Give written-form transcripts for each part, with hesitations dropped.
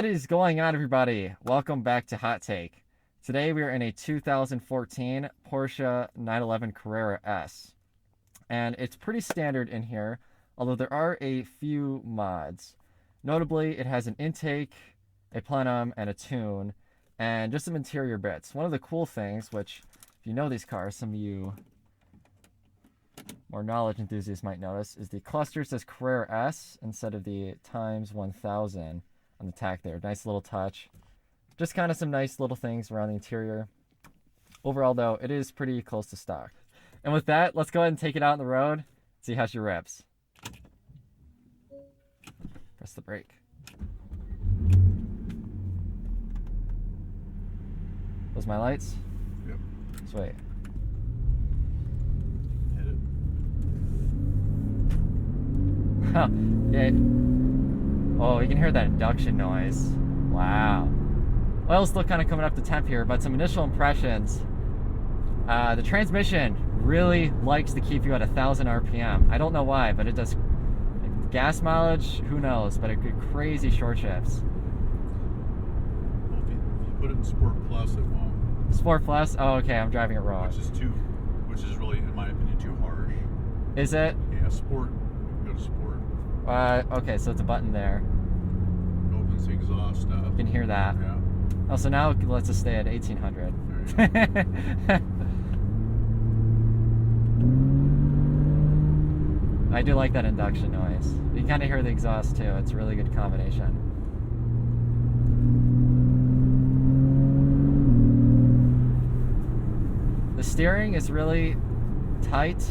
What is going on, everybody? Welcome back to Hot Take. Today we are in a 2014 Porsche 911 Carrera S. And it's pretty standard in here, although there are a few mods. Notably, it has an intake, a plenum, and a tune, and just some interior bits. One of the cool things, which, if you know these cars, some of you more knowledge enthusiasts might notice, is the cluster says Carrera S instead of the times 1000 on the tack there. Nice little touch. Just kind of some nice little things around the interior. Overall, though, it is pretty close to stock. And with that, let's go ahead and take it out on the road, see how she rips. Press the brake. Those my lights? Yep. Sweet. Hit it. Huh. Yeah. Oh, you can hear that induction noise. Wow. Oil's still kind of coming up to temp here, but some initial impressions. The transmission really likes to keep you at 1,000 RPM. I don't know why, but it does. Gas mileage, who knows, but it get crazy short shifts. Well, if you put it in Sport Plus, it won't. Sport Plus? Oh, okay, I'm driving it wrong. Which is really, in my opinion, too harsh. Is it? Yeah, Sport. Go to Sport. Okay, so it's a button there. It opens the exhaust up. You can hear that. Yeah. Oh, so now let's just stay at 1800. I do like that induction noise. You kind of hear the exhaust too. It's a really good combination. The steering is really tight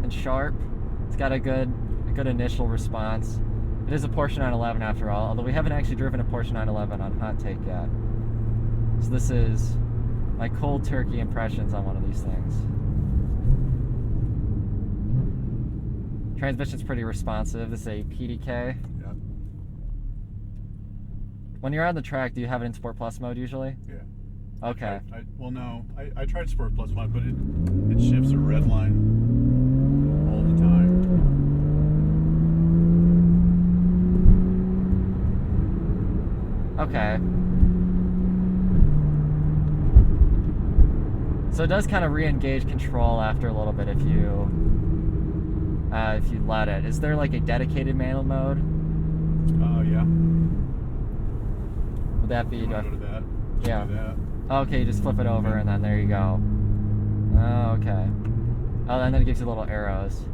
and sharp. It's got a good initial response. It is a Porsche 911 after all, although we haven't actually driven a Porsche 911 on Hot Take yet. So this is my cold turkey impressions on one of these things. Transmission's pretty responsive. This is a PDK. Yeah. When you're on the track, do you have it in Sport Plus mode usually? Yeah. Okay. Well, no. I tried Sport Plus one, but it shifts a red line all the time. Okay. So it does kind of re-engage control after a little bit if you let it. Is there like a dedicated manual mode? Yeah. Would that be? Go to that. Yeah. Do that. Okay, you just flip it over and then there you go. Oh, okay. Oh, and then it gives you little arrows.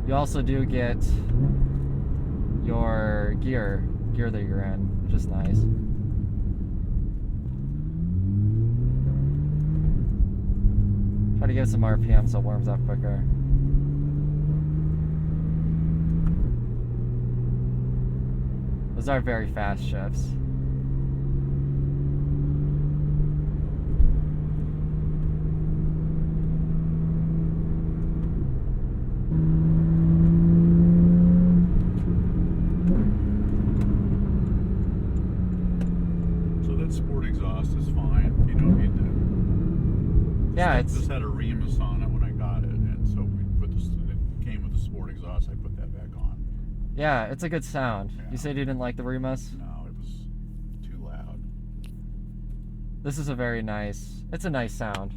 You also do get your gear that you're in, which is nice. Try to get some RPM so it warms up quicker. Those are very fast shifts. So that Sport exhaust is fine. You don't need to. Yeah, This had a Remus on it when I got it, and so we put this. It came with the Sport exhaust. I put that back on. Yeah, it's a good sound. Yeah. You said you didn't like the Remus? No, it was too loud. This is a very nice, it's a nice sound.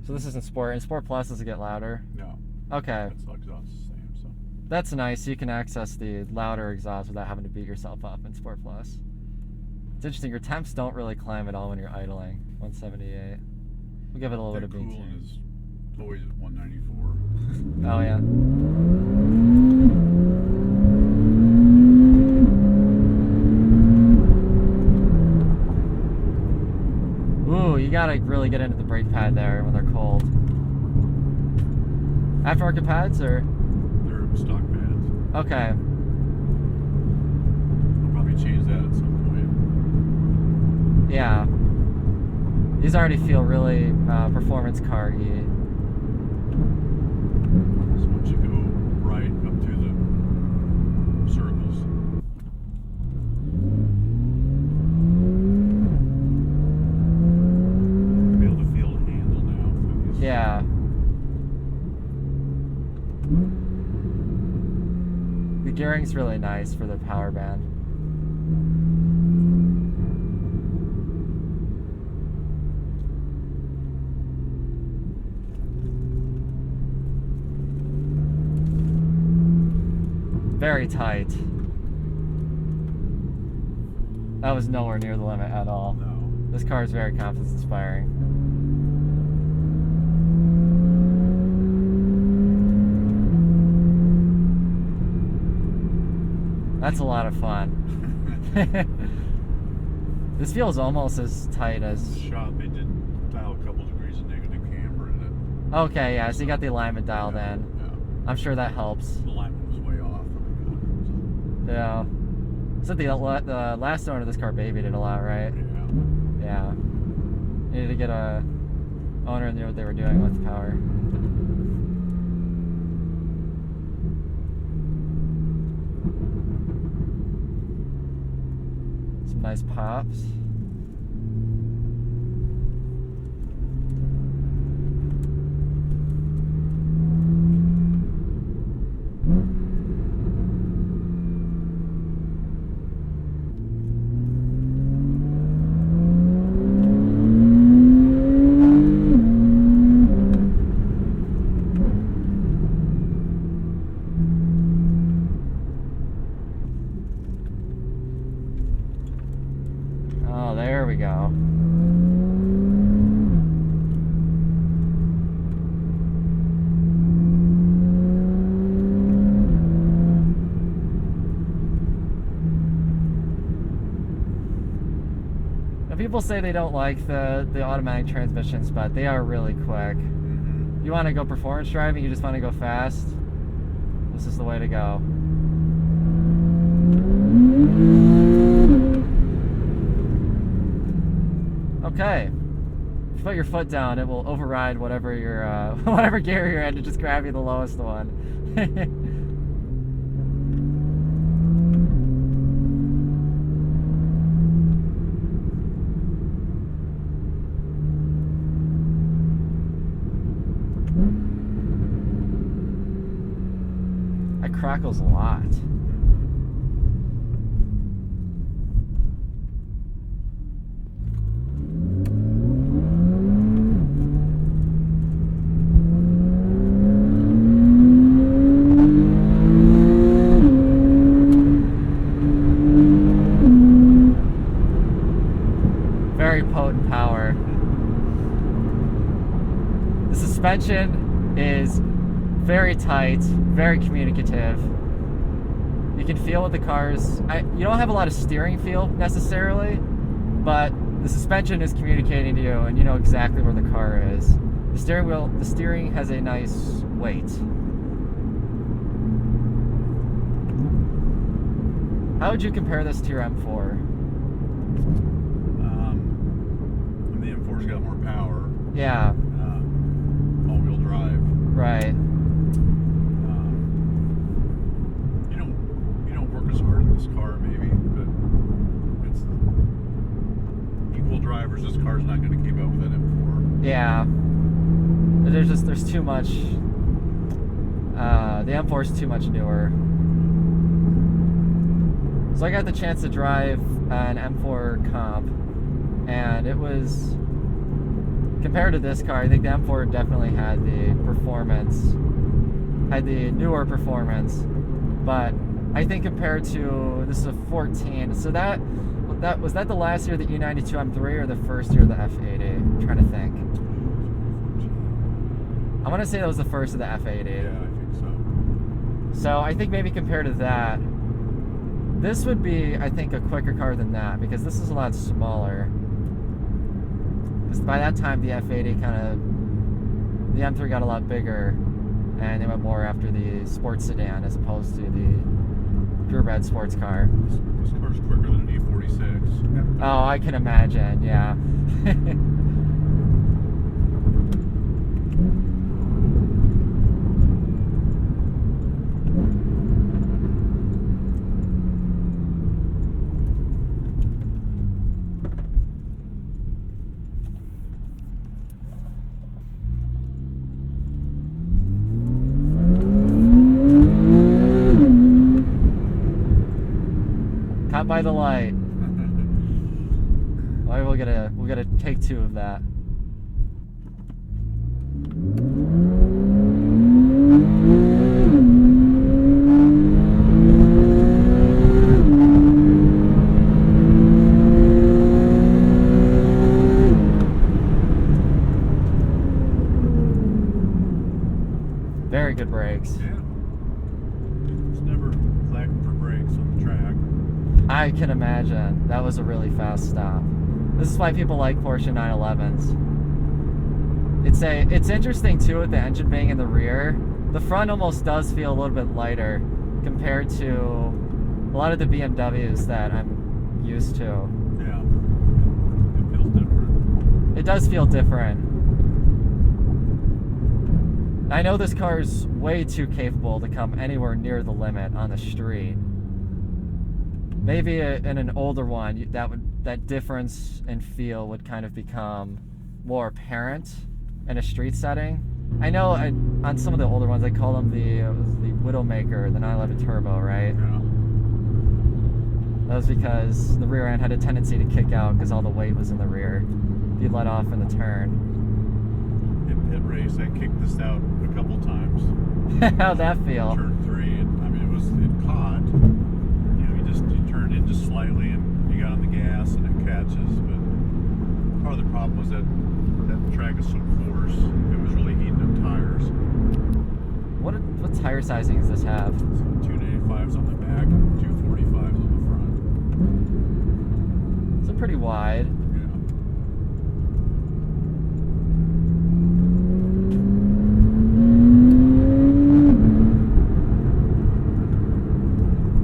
So this isn't Sport. In Sport Plus, does it get louder? No. Okay. That's exhaust the same. So. That's nice. You can access the louder exhaust without having to beat yourself up in Sport Plus. It's interesting. Your temps don't really climb at all when you're idling. 178. We'll give it a little bit of beat. Cooling is always at 194. Oh yeah. Ooh, you gotta really get into the brake pad there when they're cold. Aftermarket pads or? They're stock pads. Okay. I'll probably change that at some point. Yeah. These already feel really performance car-y. So once you go right up to the circles. You'll be able to feel the handle now through these. Yeah. The gearing's really nice for the power band. very tight. That was nowhere near the limit at all. No. This car is very confidence inspiring. That's a lot of fun. This feels almost as tight as... Shot, they did dial a couple degrees of negative camber in it. Okay, yeah, so you got the alignment dialed in. Yeah. I'm sure that helps. The alignment was way off when I got Yeah. So the last owner of this car babied it a lot, right? it. Yeah. Needed to get a owner that knew what they were doing with the power. Some nice pops. Oh, there we go. Now, people say they don't like the automatic transmissions, but they are really quick. Mm-hmm. You want to go performance driving, you just want to go fast, this is the way to go. Okay. If you put your foot down, it will override whatever your whatever gear you're in to just grab you the lowest one. That crackles a lot. Very potent power. The suspension is very tight, very communicative. You can feel what the car's... you don't have a lot of steering feel necessarily, but the suspension is communicating to you and you know exactly where the car is. The steering has a nice weight. How would you compare this to your M4? The M4's got more power. Yeah. All-wheel drive. Right. You don't work as hard in this car, maybe, but it's equal drivers. This car's not going to keep up with that M4. Yeah. There's too much. The M4 is too much newer. So I got the chance to drive an M4 comp, and it was, compared to this car, I think the M4 definitely had the performance, had the newer performance, but I think compared to, this is a 14, so was that the last year of the E92 M3 or the first year of the F80? I'm trying to think. I want to say that was the first of the F80. Yeah, I think so. So I think maybe compared to that, this would be, I think, a quicker car than that, because this is a lot smaller. Because by that time, the F80 the M3 got a lot bigger, and they went more after the sports sedan as opposed to the purebred sports car. This car's quicker than an E46. Oh, I can imagine, yeah. Caught by the light. Well, we'll get a take two of that. good brakes. Yeah. It's never lacking for brakes on the track. I can imagine. That was a really fast stop. This is why people like Porsche 911s. It's interesting too with the engine being in the rear. The front almost does feel a little bit lighter compared to a lot of the BMWs that I'm used to. Yeah. It feels different. It does feel different. I know this car is way too capable to come anywhere near the limit on the street. Maybe in an older one, that difference in feel would kind of become more apparent in a street setting. I know on some of the older ones, they call them the Widowmaker, the 911 Turbo, right? Yeah. That was because the rear end had a tendency to kick out because all the weight was in the rear. If you let off in the turn. In pit race, I kicked this out a couple times. How'd that feel? Turn 3, and I mean, it caught. You know, you turned in just slightly, and you got on the gas, and it catches. But part of the problem was that track is so coarse. It was really heating up tires. What tire sizing does this have? So 285s on the back, 245s on the front. It's pretty wide. Yeah.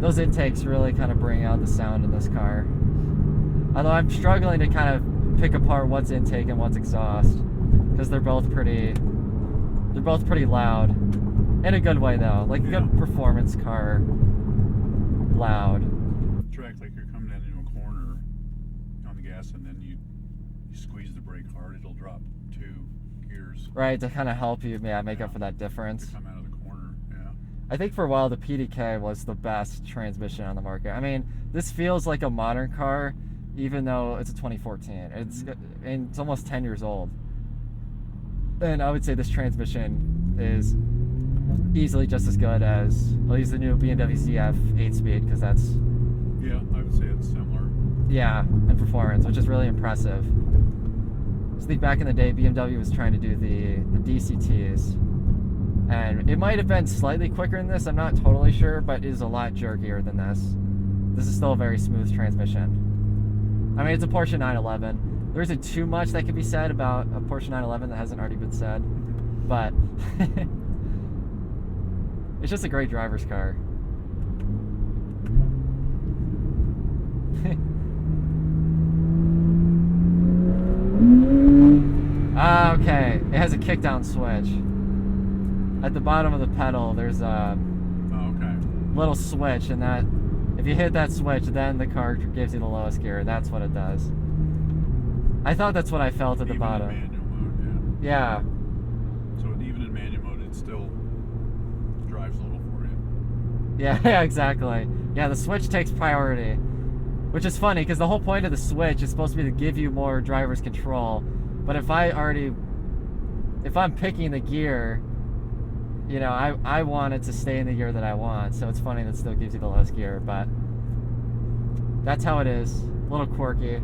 Those intakes really kind of bring out the sound in this car. Although I'm struggling to kind of pick apart what's intake and what's exhaust, because they're both pretty loud. In a good way though, like a good performance car, loud. Track like you're coming down into a corner on the gas, and then you squeeze the brake hard, it'll drop 2 gears. Right, to kind of help you, make up for that difference. To come out of the corner, yeah. I think for a while the PDK was the best transmission on the market. I mean, this feels like a modern car, even though it's a 2014. It's almost 10 years old. And I would say this transmission is easily just as good as, I'll use the new BMW ZF 8-speed because that's... Yeah, I would say it's similar. Yeah, in performance, which is really impressive. I think back in the day, BMW was trying to do the DCTs. And it might have been slightly quicker than this, I'm not totally sure, but it is a lot jerkier than this. This is still a very smooth transmission. I mean, it's a Porsche 911. There isn't too much that can be said about a Porsche 911 that hasn't already been said, but it's just a great driver's car. Okay, it has a kickdown switch. At the bottom of the pedal, there's a little switch, and that if you hit that switch, then the car gives you the lowest gear. That's what it does. I thought that's what I felt at the bottom. In manual mode, yeah. So even in manual mode, it still drives a little for you. Yeah, exactly. Yeah, the switch takes priority, which is funny because the whole point of the switch is supposed to be to give you more driver's control. But if I'm picking the gear, you know, I want it to stay in the gear that I want. So it's funny that it still gives you the lowest gear, but that's how it is. A little quirky.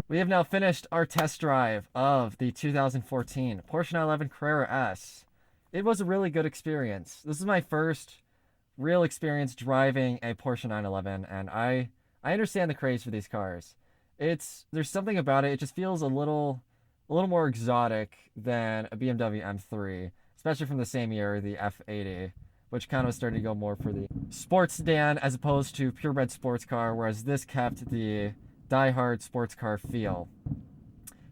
We have now finished our test drive of the 2014 Porsche 911 Carrera S. It was a really good experience. This is my first real experience driving a Porsche 911, and I understand the craze for these cars. There's something about it. It just feels a little more exotic than a BMW M3, especially from the same year, the F80, which kind of started to go more for the sports sedan as opposed to purebred sports car, whereas this kept the die-hard sports car feel.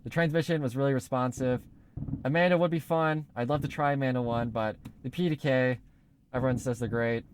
The transmission was really responsive. A manual would be fun. I'd love to try a manual one, but the PDK, everyone says they're great.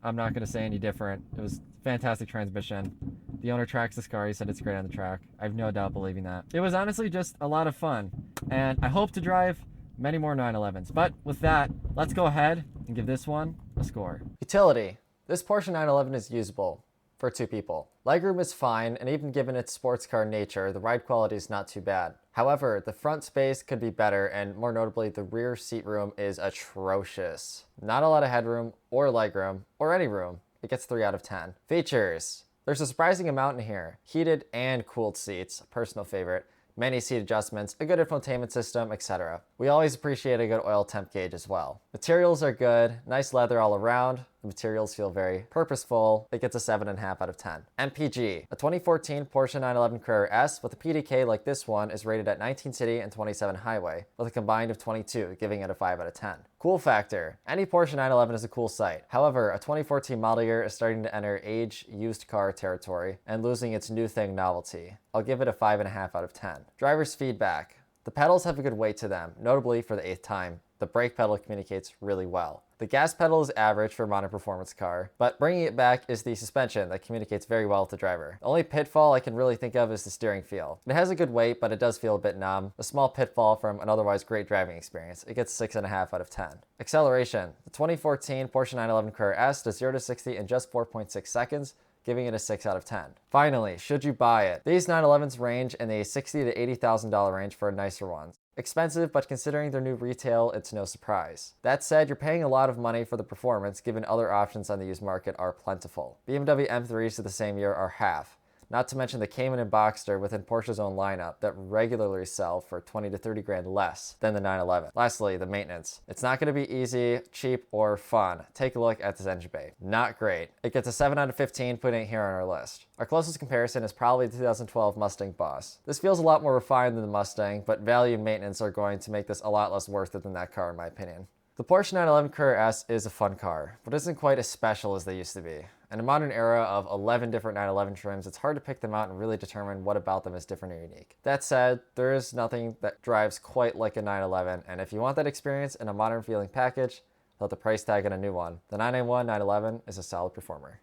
I'm not going to say any different. It was fantastic transmission. The owner tracks this car. He said it's great on the track. I have no doubt believing that. It was honestly just a lot of fun, and I hope to drive many more 911s. But with that, let's go ahead and give this one a score. Utility. This Porsche 911 is usable for 2 people. Legroom is fine, and even given its sports car nature, the ride quality is not too bad. However, the front space could be better, and more notably, the rear seat room is atrocious. Not a lot of headroom, or legroom, or any room. It gets 3 out of 10. Features. There's a surprising amount in here. Heated and cooled seats, a personal favorite. many seat adjustments, a good infotainment system, etc. We always appreciate a good oil temp gauge as well. Materials are good, nice leather all around. The materials feel very purposeful. It gets a 7.5 out of 10. MPG, a 2014 Porsche 911 Carrera S with a PDK like this one is rated at 19 city and 27 highway, with a combined of 22, giving it a 5 out of 10. Cool factor. Any Porsche 911 is a cool sight. However, a 2014 model year is starting to enter age used car territory and losing its new thing novelty. I'll give it a 5.5 out of 10. Driver's feedback. The pedals have a good weight to them, notably for the 8th time. The brake pedal communicates really well. The gas pedal is average for a modern performance car, but bringing it back is the suspension that communicates very well with the driver. The only pitfall I can really think of is the steering feel. It has a good weight, but it does feel a bit numb. A small pitfall from an otherwise great driving experience. It gets 6.5 out of 10. Acceleration. The 2014 Porsche 911 Carrera S does 0 to 60 in just 4.6 seconds, giving it a 6 out of 10. Finally, should you buy it? These 911s range in the $60,000 to $80,000 range for nicer ones. Expensive, but considering their new retail, it's no surprise. That said, you're paying a lot of money for the performance given other options on the used market are plentiful. BMW M3s of the same year are half. Not to mention the Cayman and Boxster within Porsche's own lineup that regularly sell for 20 to 30 grand less than the 911. Lastly, the maintenance. It's not going to be easy, cheap, or fun. Take a look at this engine bay. Not great. It gets a 7 out of 15, putting it here on our list. Our closest comparison is probably the 2012 Mustang Boss. This feels a lot more refined than the Mustang, but value and maintenance are going to make this a lot less worth it than that car in my opinion. The Porsche 911 Carrera S is a fun car, but isn't quite as special as they used to be. In a modern era of 11 different 911 trims, it's hard to pick them out and really determine what about them is different or unique. That said, there is nothing that drives quite like a 911, and if you want that experience in a modern feeling package, without the price tag on a new one, the 991 911 is a solid performer.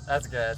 That's good.